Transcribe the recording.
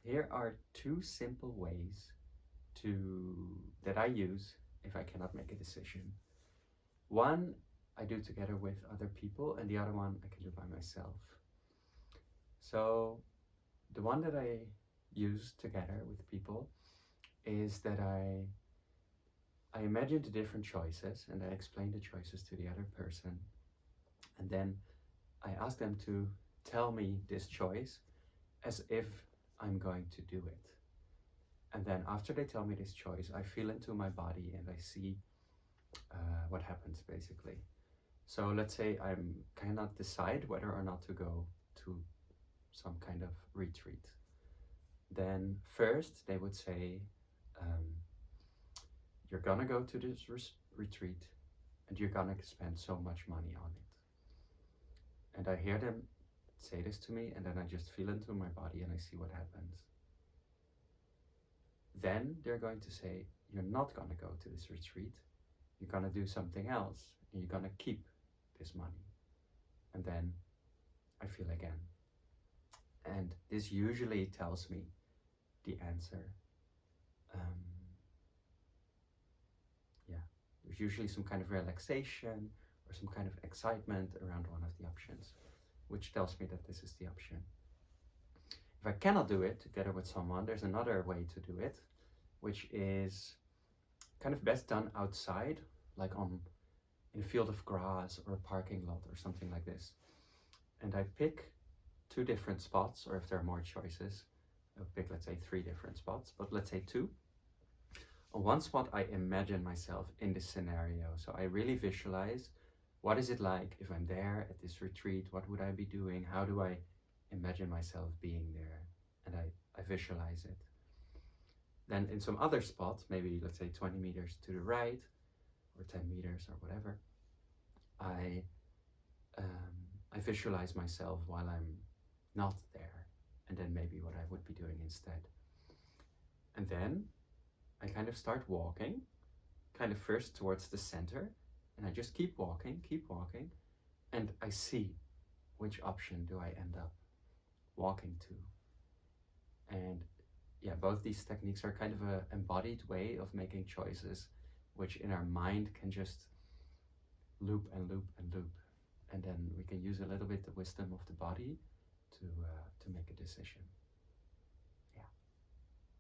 Here are two simple ways that I use if I cannot make a decision. One I do together with other people, and the other one I can do by myself. So the one that I use together with people is that I imagine the different choices and I explain the choices to the other person, and then I ask them to tell me this choice as if I'm going to do it. And then after they tell me this choice, I feel into my body and I see what happens basically. So let's say I cannot decide whether or not to go to some kind of retreat. Then first they would say, you're gonna go to this retreat and you're gonna spend so much money on it. And I hear them say this to me, and then I just feel into my body and I see what happens. Then they're going to say, you're not gonna go to this retreat, you're gonna do something else and you're gonna keep this money. And then I feel again. And this usually tells me the answer. There's usually some kind of relaxation or some kind of excitement around one of the options, which tells me that this is the option. If I cannot do it together with someone, there's another way to do it, which is kind of best done outside, like in a field of grass or a parking lot or something like this. And I pick two different spots, or if there are more choices, I'll pick, let's say, 3 different spots, but let's say 2. On one spot, I imagine myself in this scenario. So I really visualize, what is it like if I'm there at this retreat? What would I be doing? How do I imagine myself being there? And I visualize it. Then in some other spot, maybe let's say 20 meters to the right, or 10 meters or whatever, I visualize myself while I'm not there, and then maybe what I would be doing instead. And then I kind of start walking, kind of first towards the center, and I just keep walking, and I see which option do I end up walking to. And yeah, both these techniques are kind of an embodied way of making choices, which in our mind can just loop and loop and loop. And then we can use a little bit the wisdom of the body to make a decision.